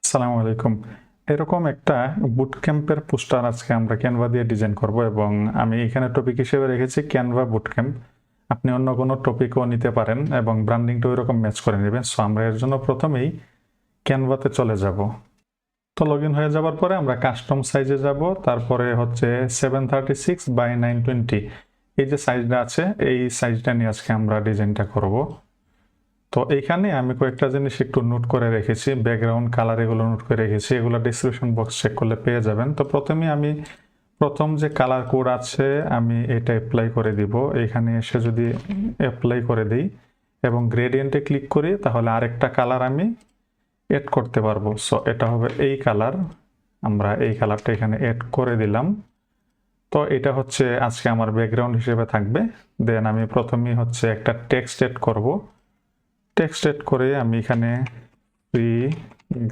আসসালামু আলাইকুম। এরকম একটা বুট ক্যাম্পের পোস্টার আজকে আমরা ক্যানভা দিয়ে ডিজাইন করব এবং আমি এখানে টপিক হিসেবে রেখেছি ক্যানভা বুট ক্যাম্প। আপনি অন্য কোনো টপিকও নিতে পারেন এবং ব্র্যান্ডিংটা ওইরকম ম্যাচ করে নেবেন। সো আমরা এর জন্য প্রথমেই ক্যানভাতে চলে যাব। তো লগ ইন হয়ে যাওয়ার পরে আমরা কাস্টম সাইজে যাব, তারপরে হচ্ছে 736 বাই 920 এই যে সাইজটা আছে এই সাইজটা নিয়ে আজকে আমরা ডিজাইনটা করব। তো এইখানে আমি কয়েকটা জিনিস একটু নোট করে রেখেছি, ব্যাকগ্রাউন্ড কালার এগুলো নোট করে রেখেছি, এগুলো ডিসক্রিপশন বক্স চেক করলে পেয়ে যাবেন। তো প্রথমে আমি প্রথম যে কালার কোড আছে আমি এটা অ্যাপ্লাই করে দিব। এখানে এসে যদি অ্যাপ্লাই করে দিই এবং গ্রেডিয়েন্টে ক্লিক করি তাহলে আরেকটা কালার আমি অ্যাড করতে পারবো। সো এটা হবে এই কালার, আমরা এই কালারটা এখানে অ্যাড করে দিলাম। তো এটা হচ্ছে আজকে আমার ব্যাকগ্রাউন্ড হিসেবে থাকবে। দেন আমি প্রথমেই হচ্ছে একটা টেক্সট অ্যাড করব। টেক্সট এড করে আমি এখানে ফ্রি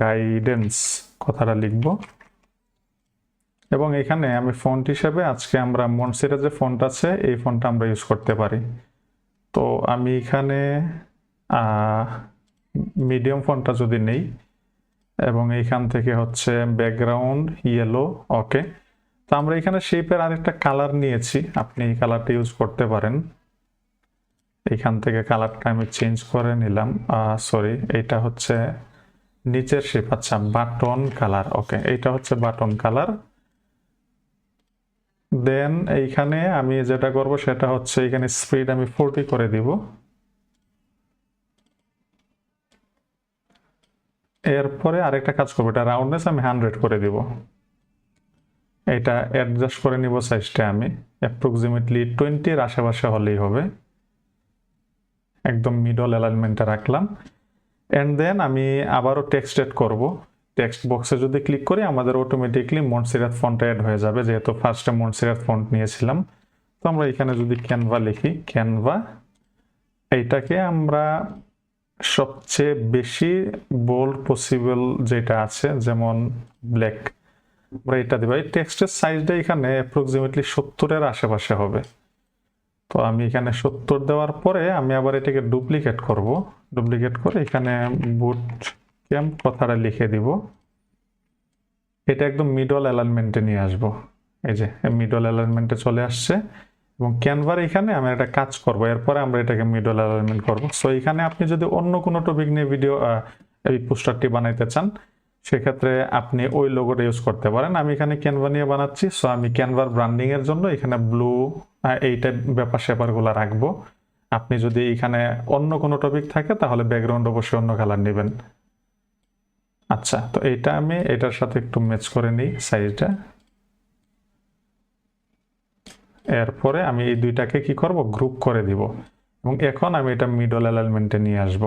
গাইডেন্স কথাটা লিখব এবং এখানে আমি ফন্ট হিসেবে আজকে আমরা মনসিরা যে ফন্ট আছে এই ফন্টটা আমরা ইউজ করতে পারি। তো আমি এখানে মিডিয়াম ফন্টটা যদি নেই এবং এইখান থেকে হচ্ছে ব্যাকগ্রাউন্ড ইয়েলো, ওকে। তো আমরা এখানে শেপের আরেকটা কালার নিয়েছি, আপনি এই কালারটা ইউজ করতে পারেন। এইখান থেকে কালারটা আমি চেঞ্জ করে নিলাম, সরি এটা হচ্ছে নিচের শেপ, আচ্ছা বাটন কালার, ওকে এইটা হচ্ছে বাটন কালার। দেন এইখানে আমি যেটা করব সেটা হচ্ছে এখানে স্পিড আমি 40 করে দিব। এরপরে আরেকটা কাজ করবো, এটা রাউন্ডনেস আমি 100 করে দিব। এটা অ্যাডজাস্ট করে নিব সাইজটা আমি অ্যাপ্রক্সিমেটলি 20-এর আশেপাশে হলেই হবে। একদম মিডল অ্যালাইনমেন্টে রাখলাম। এন্ড দেন আমি আবারও টেক্সট এড করব। টেক্সট বক্সে যদি ক্লিক করি আমাদের অটোমেটিকলি মনসিরাত ফন্ট অ্যাড হয়ে যাবে, যেহেতু ফার্স্টে মনসিরাত ফন্ট নিয়েছিলাম। তো আমরা এখানে যদি ক্যানভা লিখি, ক্যানভা এইটাকে আমরা সবচেয়ে বেশি বোল্ড পসিবল যেটা আছে যেমন ব্ল্যাক, আমরা এটা দিব। এই টেক্সটের সাইজটা এখানে অ্যাপ্রক্সিমেটলি 70-এর আশেপাশে হবে। তো আমি এখানে 70 দেওয়ার পরে আমি আবার এটাকে ডুপ্লিকেট করব। ডুপ্লিকেট করে এখানে বুট ক্যাম্প কথাটা লিখে দিব। এটা একদম মিডল অ্যালাইনমেন্টে নিয়ে আসব। এই যে মিডল অ্যালাইনমেন্টে চলে আসছে এবং ক্যানভার এখানে আমি একটা কাজ করব, এরপরে আমরা এটাকে মিডল অ্যালাইনমেন্ট করব। সো এখানে আপনি যদি অন্য কোনো টপিক নিয়ে ভিডিও এই পোস্টারটি বানাইতে চান সেক্ষেত্রে আপনি ওই লোগোটা ইউজ করতে পারেন। আমি এখানে ক্যানভা নিয়ে বানাচ্ছি, সো আমি ক্যানভার ব্র্যান্ডিং এর জন্য এখানে ব্লু এই টাইপ ব্যাপার স্যাপারগুলো রাখবো। আপনি যদি এখানে অন্য কোনো টপিক থাকে তাহলে ব্যাকগ্রাউন্ড অবশ্যই অন্য কালার নেবেন। আচ্ছা, তো এইটা আমি এটার সাথে একটু ম্যাচ করে নিই সাইজটা। এরপরে আমি এই দুইটাকে কি করব, গ্রুপ করে দিব এবং এখন আমি এটা মিডল অ্যালাইনমেন্টে নিয়ে আসব।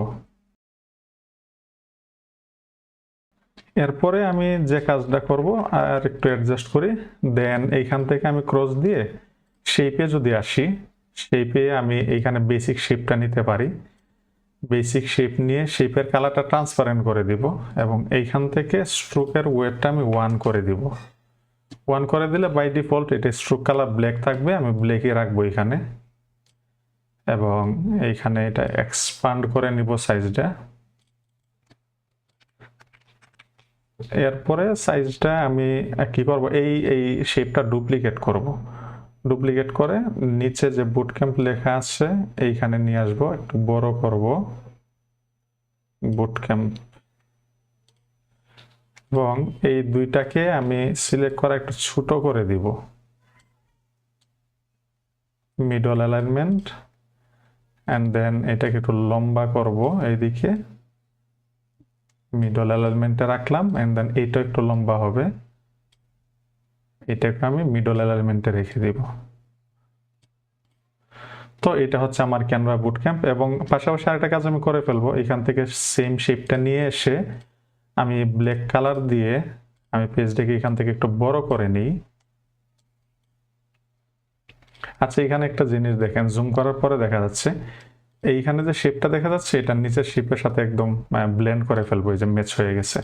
এরপরে আমি যে কাজটা করব আর একটু অ্যাডজাস্ট করি, দেন এইখান থেকে আমি ক্রস দিয়ে শেপে যদি আসি, শেপে আমি এইখানে বেসিক শেপটা নিতে পারি। বেসিক শেপ নিয়ে শেপের কালারটা ট্রান্সপারেন্ট করে দিব এবং এইখান থেকে স্ট্রোকের ওয়েটটা আমি 1 করে দিব। 1 করে দিলে বাই ডিফল্ট এটা স্ট্রোক কালার ব্ল্যাক থাকবে, আমি ব্ল্যাকই রাখবো এখানে এবং এইখানে এটা এক্সপান্ড করে নিব সাইজটা। এরপরে সাইজটা আমি কি করব, এই শেপটা ডুপ্লিকেট করব। ডুপ্লিকেট করে নিচে যে বুট ক্যাম্প লেখা আছে এইখানে নিয়ে আসবো, একটু বড় করব বুট ক্যাম্প এবং এই দুইটাকে আমি সিলেক্ট করা একটু ছোট করে দিব। মিডল অ্যালাইনমেন্ট এন্ড দেন এটাকে একটু লম্বা করব এইদিকে, মিডল অ্যালাইনমেন্টে রাখলাম এন্ড দেন এইটা একটু লম্বা হবে, এটাকে আমি মিডল অ্যালাইনমেন্টে রেখে দিব। তো এটা হচ্ছে আমার ক্যানভা বুট ক্যাম্প এবং পাশাপাশি আরেকটা কাজ আমি করে ফেলবো, এখান থেকে সেম শেপটা নিয়ে এসে আমি ব্ল্যাক কালার দিয়ে আমি পেজটাকে এখান থেকে একটু বড় করে নিই। আচ্ছা, এখানে একটা জিনিস দেখেন, জুম করার পরে দেখা যাচ্ছে এইখানে যে শেপটা দেখা যাচ্ছে এটা নিচের শেপের সাথে একদম ব্লেন্ড করে ফেলবো, এই যে ম্যাচ হয়ে গেছে।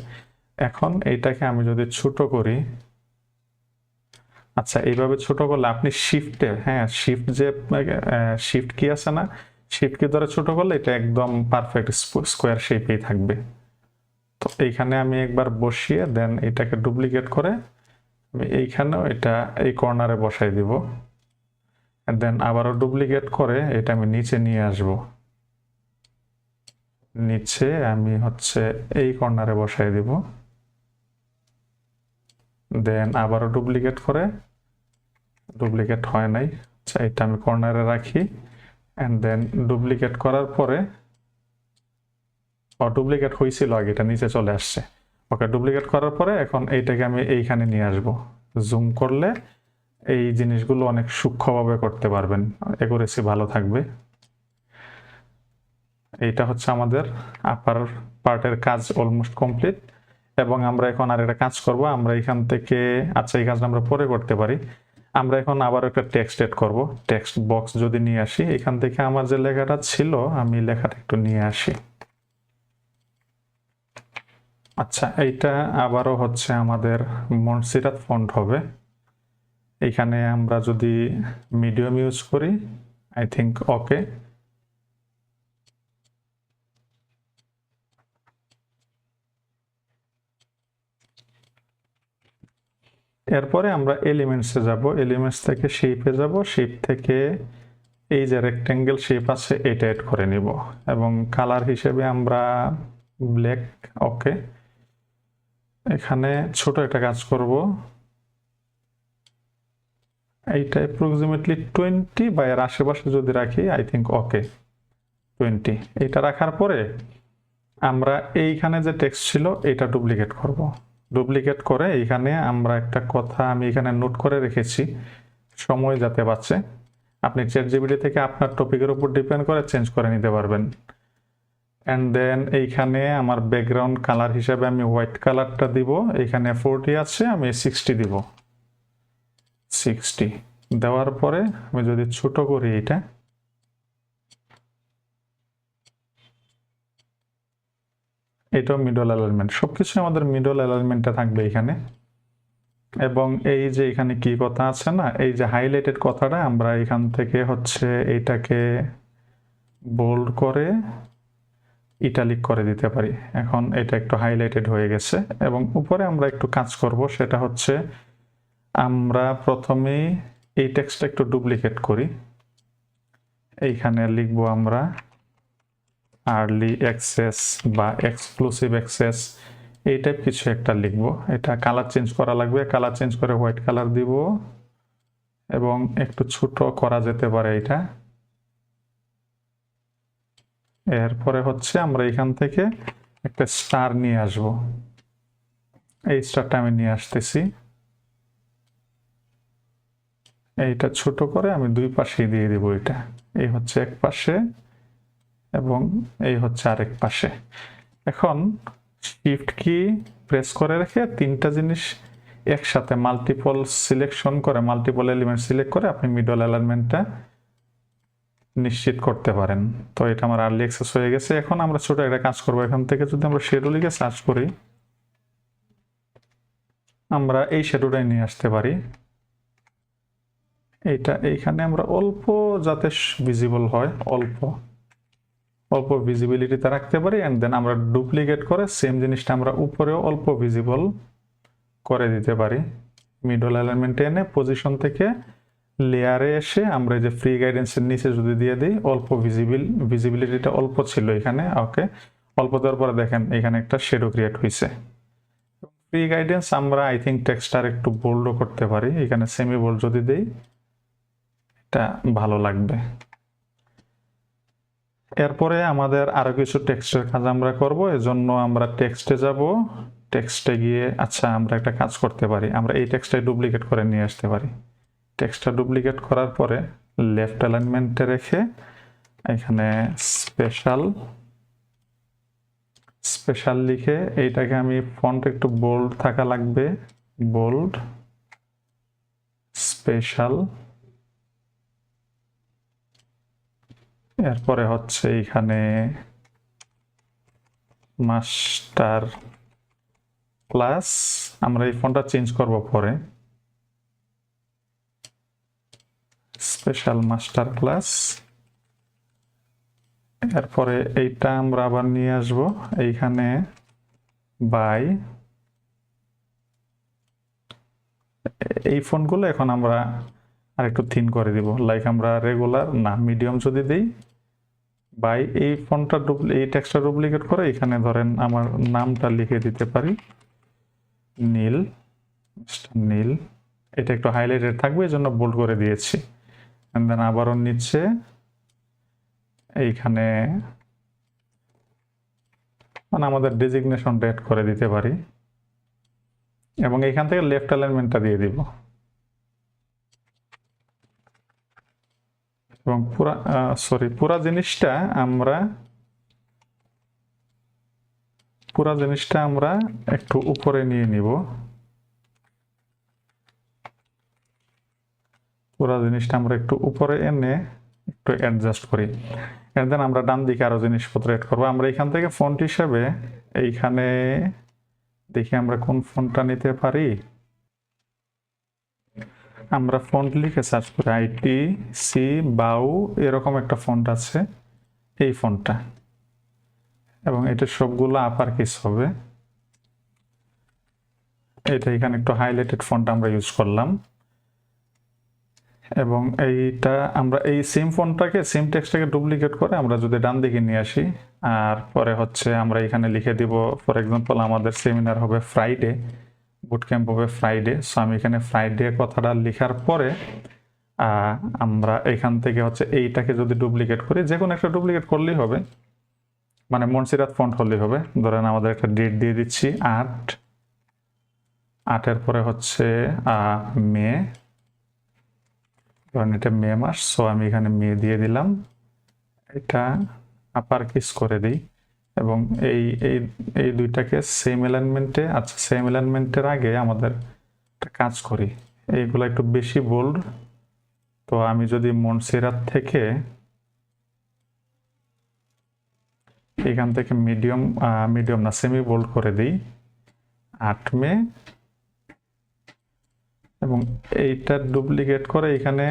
এখন এইটাকে আমি যদি ছোট করি, আচ্ছা এইভাবে ছোট করলে আপনি শিফটে, হ্যাঁ শিফট যে শিফট কি আছে না, শিফট কি ধরে ছোট করলে এটা একদম পারফেক্ট স্কোয়ার শেপেই থাকবে। তো এইখানে আমি একবার বসিয়ে দেন এটাকে ডুপ্লিকেট করে আমি এইখানেও এটা এই কর্নারে বসাই দিব, দেন আবারও ডুপ্লিকেট করে এটা আমি নিচে নিয়ে আসব, নিচে আমি হচ্ছে এই কর্নারে বসাই দিব, দেন আবারও ডুপ্লিকেট করে, ডুপ্লিকেট হয় নাই, আচ্ছা এটা আমি কর্নারে রাখি, অ্যান্ড দেন ডুপ্লিকেট করার পরে ডুপ্লিকেট হয়েছিল আগে, এটা নিচে চলে আসছে। ওকে, ডুপ্লিকেট করার পরে এখন এইটাকে আমি এইখানে নিয়ে আসব, জুম করলে এই জিনিসগুলো অনেক সূক্ষ্মভাবে করতে পারবেন, অ্যাকুরেসি ভালো থাকবে। এইটা হচ্ছে আমাদের আপার পার্টের কাজ অলমোস্ট কমপ্লিট। এবং আমরা এখন আর একটা কাজ করব, আমরা এখান থেকে, আচ্ছা এই কাজটা আমরা পরে করতে পারি, আমরা এখন আবার একটা টেক্সট এড করব। টেক্সট বক্স যদি নিয়ে আসি, এখান থেকে আমার যে লেখাটা ছিল আমি লেখাটা একটু নিয়ে আসি। আচ্ছা এইটা আবারও হচ্ছে আমাদের মনসিরাত ফন্ট হবে। এখানে আমরা যদি মিডিয়াম ইউজ করি, আই থিঙ্ক ওকে। এরপরে আমরা এলিমেন্টসে যাব, এলিমেন্টস থেকে শেপে যাব, শেপ থেকে এই যে রেক্টেঙ্গেল শেপ আছে এটা এড করে নিব, এবং কালার হিসেবে আমরা ব্ল্যাক, ওকে। এখানে ছোট একটা কাজ করব, এইটা অ্যাপ্রক্সিমেটলি 20 বা এর আশেপাশে যদি রাখি, আই থিঙ্ক ওকে 20। এটা রাখার পরে আমরা এইখানে যে টেক্সট ছিল এটা ডুপ্লিকেট করব, ডুপ্লিকেট করে এইখানে আমরা একটা কথা আমি এখানে নোট করে রেখেছি, সময় যাতে বাঁচে। আপনি চ্যাটজিপিটি থেকে আপনার টপিকের উপর ডিপেন্ড করে চেঞ্জ করে নিতে পারবেন। অ্যান্ড দেন এইখানে আমার ব্যাকগ্রাউন্ড কালার হিসেবে আমি হোয়াইট কালারটা দিব, এখানে 40 আছে, আমি 60 দিব। 60 দেওয়ার পরে আমি যদি ছোট করি এটা, এটাও মিডল অ্যালাইনমেন্ট, সবকিছু আমাদের মিডল অ্যালাইনমেন্টে থাকবে এখানে। এবং এই যে এখানে কি কথা আছে না, এই যে হাইলাইটেড কথাটা আমরা এখান থেকে হচ্ছে এইটাকে বোল্ড করে ইটালিক করে দিতে পারি। এখন এটা একটু হাইলাইটেড হয়ে গেছে, এবং উপরে আমরা একটু কাজ করব, সেটা হচ্ছে আমরা প্রথমেই এই টেক্সটটা একটু ডুপ্লিকেট করি, এইখানে লিখবো আমরা আর্লি অ্যাক্সেস বা এক্সক্লুসিভ অ্যাক্সেস, এই টাইপ কিছু একটা লিখবো। এটা কালার চেঞ্জ করা লাগবে, কালার চেঞ্জ করে হোয়াইট কালার দিব, এবং একটু ছোট করা যেতে পারে এটা। এরপরে হচ্ছে আমরা এখান থেকে একটা স্টার নিয়ে আসব, এই স্টারটা আমি নিয়ে আসতেছি, এইটা ছোট করে আমি দুই পাশেই দিয়ে দিব, এটা এই হচ্ছে এক পাশে এবং এই হচ্ছে আরেক পাশে। এখন শিফট কি প্রেস করে রেখে তিনটা জিনিস একসাথে মাল্টিপল সিলেকশন করে, মাল্টিপল এলিমেন্ট সিলেক্ট করে আপনি মিডল অ্যালাইনমেন্টটা নিশ্চিত করতে পারেন। তো এটা আমার আর্লি অ্যাক্সেস হয়ে গেছে। এখন আমরা ছোট একটা কাজ করবো, এখান থেকে যদি আমরা শ্যাডো লিখে সার্চ করি, আমরা এই শ্যাডোটাই নিয়ে আসতে পারি। এইটা এইখানে আমরা অল্প যাতে ভিজিবল হয়, অল্প অল্প ভিজিবিলিটিতে রাখতে পারি, অ্যান্ড দেন আমরা ডুপ্লিকেট করে সেম জিনিসটা আমরা উপরেও অল্প ভিজিবল করে দিতে পারি। মিডল অ্যালাইনমেন্টে এনে পজিশন থেকে লেয়ারে এসে আমরা এই যে ফ্রি গাইডেন্সের নিচে যদি দিয়ে দিই, অল্প ভিজিবিলিটিটা অল্প ছিল এখানে, ওকে। অল্প দেওয়ার পরে দেখেন এখানে একটা শ্যাডো ক্রিয়েট হয়েছে। ফ্রি গাইডেন্স আমরা আই থিঙ্ক টেক্সটটা একটু বোল্ডও করতে পারি, এখানে সেমি বোল্ড যদি দেই এটা ভালো লাগবে। এরপরে আমাদের আরো কিছু টেক্সটের কাজ আমরা করব, এজন্য আমরা টেক্সটে যাব, টেক্সটে গিয়ে আচ্ছা আমরা একটা কাজ করতে পারি, আমরা এই টেক্সটটাই ডুপ্লিকেট করে নিয়ে আসতে পারি। টেক্সটটা ডুপ্লিকেট করার পরে লেফট অ্যালাইনমেন্টে রেখে এখানে স্পেশাল লিখে এইটাকে আমি ফন্ট একটু বোল্ড থাকা লাগবে, বোল্ড স্পেশাল। এরপরে হচ্ছে এখানে মাস্টার ক্লাস, আমরা এই ফন্টটা চেঞ্জ করব পরে, স্পেশাল মাস্টার ক্লাস। এরপরে এইটা আমরা আবার নিয়ে আসব, এইখানে বাই এই ফন্টগুলো এখন আমরা আরেকটু থিন করে দিব, লাইক আমরা রেগুলার না মিডিয়াম যদি দেই, বাই এই ফন্টটা এই টেক্সটটা ডুপ্লিকেট করে এখানে ধরেন আমার নামটা লিখে দিতে পারি নীল, নীল। এটা একটু হাইলাইটেড থাকবে এই জন্য বোল্ড করে দিয়েছি। দেন আবারও নিচে এইখানে মানে আমাদের ডেজিগনেশনটা অ্যাড করে দিতে পারি এবং এইখান থেকে লেফট অ্যালাইনমেন্টটা দিয়ে দিব এবং পুরা জিনিসটা আমরা একটু উপরে নিয়ে নিব। পুরা জিনিসটা আমরা একটু উপরে এনে একটু অ্যাডজাস্ট করি। এর দেন আমরা ডান দিকে আরো জিনিসপত্র অ্যাড করবো। আমরা এখান থেকে ফন্ট হিসাবে এইখানে দেখি আমরা কোন ফন্টটা নিতে পারি। আমরা ফন্ট লিখে সার্চ করি ITC বাউ, এরকম একটা ফন্ট আছে, এই ফন্টটা, এবং এটা সবগুলো আপার কেস হবে। এটা এখানে একটু হাইলাইটেড ফন্ট আমরা ইউজ করলাম এবং এইটা আমরা এই সেম ফন্টটাকে সেম টেক্সটটাকে ডুপ্লিকেট করে আমরা যদি ডান দিকে নিয়ে আসি, আর পরে হচ্ছে আমরা এখানে লিখে দিব ফর এক্সাম্পল আমাদের সেমিনার হবে ফ্রাইডে, বুট ক্যাম্প হবে ফ্রাইডে। সো আমি এখানে ফ্রাইডে কথাটা লেখার পরে আমরা এখান থেকে হচ্ছে এইটাকে যদি ডুপ্লিকেট করি, যে কোনো একটা ডুপ্লিকেট করলেই হবে, মানে মনসিরাত ফন্ট হলেই হবে। ধরেন আমাদের একটা ডেট দিয়ে দিচ্ছি 8 পরে হচ্ছে মে, কারণ এটা মে মাস। সো আমি এখানে মে দিয়ে দিলাম, এটা আপার কেস করে দিই এবং এই দুইটাকে সেম অ্যালাইনমেন্টে, আচ্ছা সেম অ্যালাইনমেন্টের আগে আমাদের একটা কাজ করি, এইগুলো একটু বেশি বোল্ড। তো আমি যদি মনসিরাত থেকে এখান থেকে মিডিয়াম না সেমি বোল্ড করে দিই 8 মে, এবং এইটা ডুপ্লিকেট করে এখানে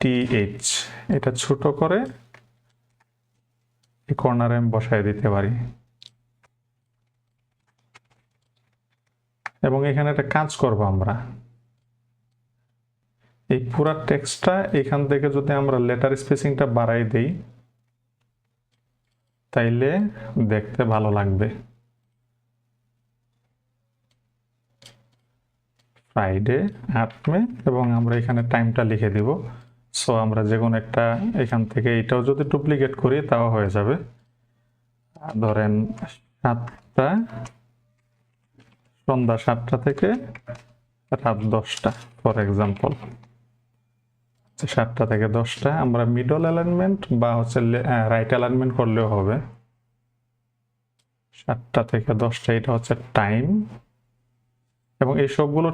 TH এটা ছোট করে এই কর্নারে আমি বসায় দিতে পারি এবং এখানে একটা কাজ করব আমরা, এই পুরা টেক্সটটা এখান থেকে যদি আমরা লেটার স্পেসিংটা বাড়াই দেই তাইলে দেখতে ভালো লাগবে। ফ্রাইডে 8 মে এবং আমরা এখানে টাইমটা লিখে দিব। সো আমরা যে কোনো একটা এখান থেকে এটাও যদি ডুপ্লিকেট করি তাও হয়ে যাবে। ধরেন সন্ধ্যা 7টা থেকে রাত 10টা ফর এক্সাম্পল, 7টা থেকে 10টা আমরা মিডল অ্যালাইনমেন্ট বা হচ্ছে রাইট অ্যালাইনমেন্ট করলেও হবে। 7টা থেকে 10টা এটা হচ্ছে টাইম এবং এই সবগুলো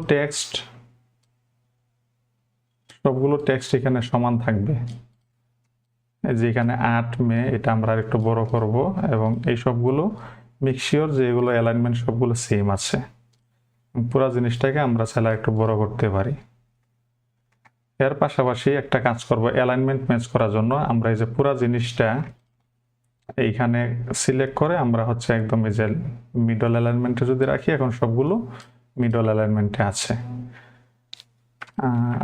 টেক্সট এখানে সমান থাকবে। এই যে এখানে 8 মে এটা আমরা একটু বড় করব এবং এই সবগুলো মেক শিওর যে এগুলো অ্যালাইনমেন্ট সবগুলো সেম আছে। পুরো জিনিসটাকে আমরা চাইলে একটু বড় করতে পারি। এর পাশাপাশি একটা কাজ করব, অ্যালাইনমেন্ট ম্যাচ করার জন্য আমরা এই যে পুরো জিনিসটা এইখানে সিলেক্ট করে আমরা হচ্ছে একদম এই যে মিডল অ্যালাইনমেন্টে যদি রাখি, এখন সবগুলো মিডল অ্যালাইনমেন্টে আছে।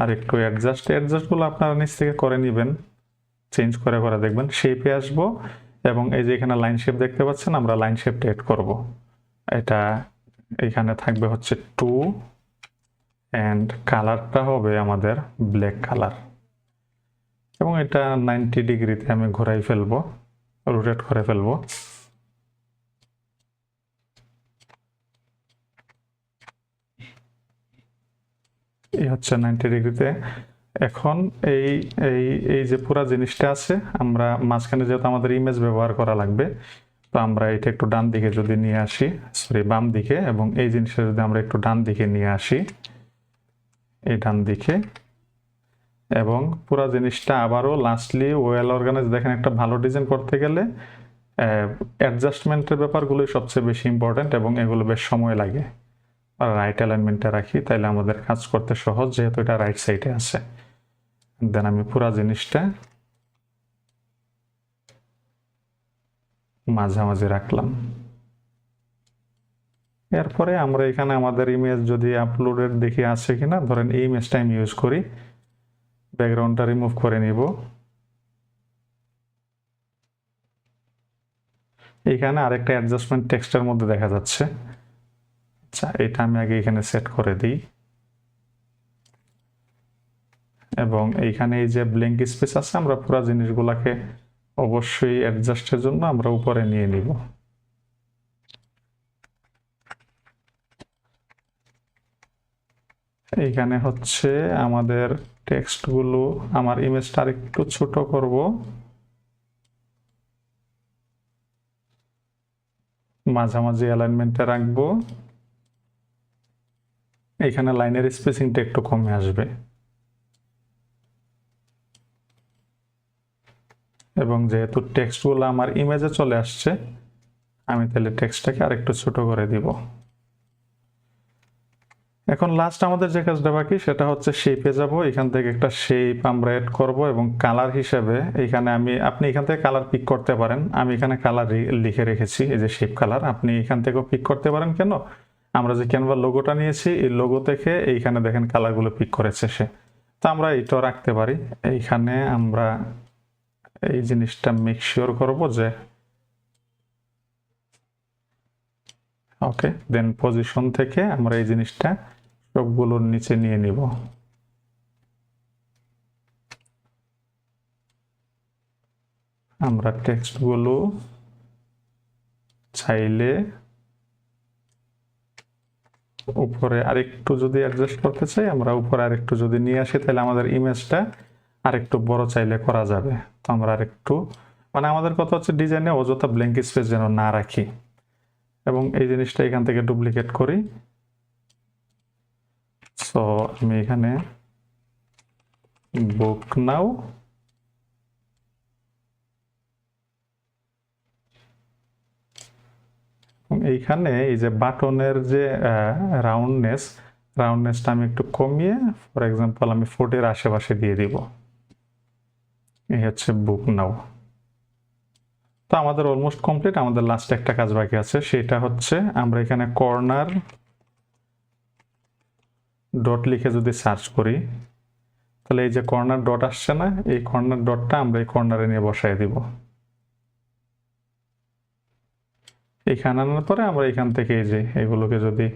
আর একটু অ্যাডজাস্টগুলো আপনারা নিচ থেকে করে নেবেন, চেঞ্জ করে দেখবেন। শেপে আসবো এবং এই যে এখানে লাইন শেপ দেখতে পাচ্ছেন, আমরা লাইন শেপটা এড করব। এটা এখানে থাকবে হচ্ছে 2 এন্ড কালারটা হবে আমাদের ব্ল্যাক কালার এবং এটা 90 ডিগ্রিতে আমি ঘোরাই ফেলবো, রোটেট করে ফেলবো। এই হচ্ছে 90 ডিগ্রিতে। এখন এই যে পুরা জিনিসটা আছে, আমরা মাঝখানে যেহেতু আমাদের ইমেজ ব্যবহার করা লাগবে, তো আমরা এটা একটু ডান দিকে যদি নিয়ে আসি, সরি বাম দিকে, এবং এই জিনিসটা যদি আমরা একটু ডান দিকে নিয়ে আসি, এই ডান দিকে, এবং পুরা জিনিসটা আবারও লাস্টলি ওয়েল অর্গানাইজ। দেখেন একটা ভালো ডিজাইন করতে গেলে অ্যাডজাস্টমেন্টের ব্যাপারগুলোই সবচেয়ে বেশি ইম্পর্টেন্ট এবং এগুলো বেশ সময় লাগে। রাইট অ্যালাইনমেন্টে রাখি তাইলে আমাদের কাজ করতে সহজ, যেহেতু এটা রাইট সাইডে আছে। দেন আমি পুরা জিনিসটা মাঝামাঝি রাখলাম। এরপরে আমরা এখানে আমাদের ইমেজ যদি আপলোডেড দেখি আছে কিনা, ধরেন এই ইমেজটা আমি ইউজ করি, ব্যাকগ্রাউন্ডটা রিমুভ করে নিব। এখানে আরেকটা অ্যাডজাস্টমেন্ট টেক্সটের মধ্যে দেখা যাচ্ছে। আচ্ছা, এটা আমি আগে এখানে সেট করে দিই, এবং এইখানে এই যে ব্ল্যাঙ্ক স্পেস আছে, আমরা পুরো জিনিসগুলোকে অবশ্যই অ্যাডজাস্টের জন্য আমরা উপরে নিয়ে নিব। এইখানে হচ্ছে আমাদের টেক্সটগুলো, আমার ইমেজটা আরেকটু ছোট করব, মাঝামাঝি অ্যালাইনমেন্টে রাখবো। এখানে লাইনের স্পেসিংটা একটু কমে আসবে, এবং যেহেতু টেক্সটগুলো আমার ইমেজে চলে আসছে, আমি তাহলে টেক্সটটাকে আরেকটু ছোট করে দিব। এখন লাস্ট আমাদের যে কাজটা বাকি সেটা হচ্ছে শেপে যাব। এখান থেকে একটা শেপ আমরা এড করব, এবং কালার হিসেবে এখানে আপনি এখান থেকে কালার পিক করতে পারেন। আমি এখানে কালার লিখে রেখেছি, এই যে শেপ কালার, আপনি এখান থেকেও পিক করতে পারেন। কেন? আমরা যে ক্যানভা লোগোটা নিয়েছি, এই লোগো থেকে এইখানে দেখেন কালারগুলো পিক করেছে সে, তো আমরা এটাও রাখতে পারি। এইখানে আমরা এই জিনিসটা মেক শিওর করব যে ওকে, দেন পজিশন থেকে আমরা এই জিনিসটা সবগুলোর নিচে নিয়ে নিব। আমরা টেক্সটগুলো চাইলে উপরে আরেকটু যদি অ্যাডজাস্ট করতে চাই, আমরা উপরে আরেকটু যদি নিয়ে আসি, তাহলে আমাদের ইমেজটা আরেকটু বড় চাইলে করা যাবে। তো আমরা আরেকটু, মানে আমাদের কথা হচ্ছে ডিজাইনে অযথা ব্ল্যাঙ্ক স্পেস যেন না রাখি। এবং এই জিনিসটা এখান থেকে ডুপ্লিকেট করি। সো আমি এখানে বুক নাও, এইখানে এই যে বাটনের যে রাউন্ডনেসটা আমি একটু কমিয়ে, ফর এক্সাম্পল আমি 40 আশেপাশে দিয়ে দিব। এই হচ্ছে বুক নাও। তো আমাদের অলমোস্ট কমপ্লিট। আমাদের লাস্ট একটা কাজ বাকি আছে, সেটা হচ্ছে আমরা এখানে কর্নার ডট লিখে যদি সার্চ করি, তাহলে এই যে কর্নার ডট আসছে না, এই কর্নার ডটটা আমরা এই কর্নারে নিয়ে বসাই দিব। এইখানে আনার পরে আমরা এখান থেকে এই যে এগুলোকে যদি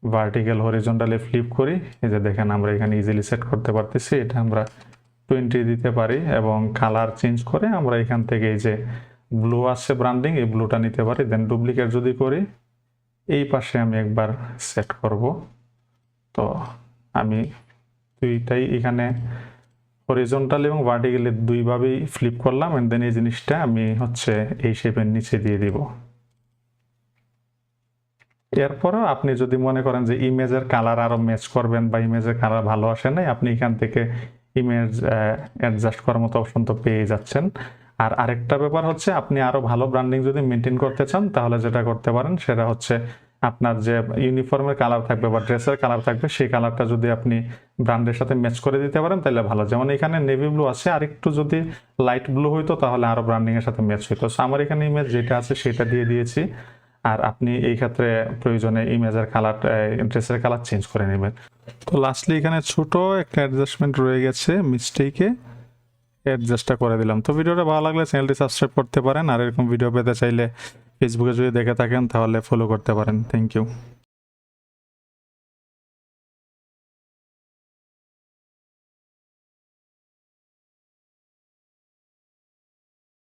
ভার্টিক্যাল হরিজন্টালি ফ্লিপ করি, এই যে দেখেন আমরা এখানে ইজিলি সেট করতে পারতেছি। এটা আমরা 20 দিতে পারি, এবং কালার চেঞ্জ করে আমরা এখান থেকে এই যে ব্লু আছে ব্র্যান্ডিং, এই ব্লুটা নিতে পারি। দেন ডুপ্লিকেট যদি করি, এই পাশে আমি একবার সেট করব। তো আমি দুইটাই এখানে হরিজন্টাল এবং ভার্টিক্যালি দুইভাবেই ফ্লিপ করলাম, এন্ড দেন এই জিনিসটা আমি হচ্ছে এই শেপের নিচে দিয়ে দিব। এরপরও আপনি যদি মনে করেন যে ইমেজের কালার আরো ম্যাচ করবেন, বা ইমেজের কালার ভালো আসে নাই, আপনি এখান থেকে ইমেজ অ্যাডজাস্ট করার মতো অপশন তো পেয়ে যাচ্ছেন। আর আরেকটা ব্যাপার হচ্ছে, আপনি আরো ভালো ব্র্যান্ডিং যদি মেনটেন করতে চান, তাহলে যেটা করতে পারেন সেটা হচ্ছে আপনার যে ইউনিফর্মের কালার থাকবে বা ড্রেসের কালার থাকবে, সেই কালারটা যদি আপনি ব্র্যান্ডের সাথে ম্যাচ করে দিতে পারেন, তাহলে ভালো। যেমন এখানে নেভি ব্লু আছে, আরেকটু যদি লাইট ব্লু হইতো তাহলে আরো ব্র্যান্ডিং এর সাথে ম্যাচ হইতো। আমার এখানে ইমেজ যেটা আছে সেটা দিয়ে দিয়েছি। আর আপনি এই ক্ষেত্রে প্রয়োজনে ইমেজের কালার, ড্রেসের কালার চেঞ্জ করে নেবেন। তো লাস্টলি এখানে ছোট একটা অ্যাডজাস্টমেন্ট রয়ে গেছে, মিস্টেকে অ্যাডজাস্টটা করে দিলাম। তো ভিডিওটা ভালো লাগলে চ্যানেলটি সাবস্ক্রাইব করতে পারেন, আর এরকম ভিডিও পেতে চাইলে ফেসবুকে যদি দেখে থাকেন তাহলে ফলো করতে পারেন। Thank you.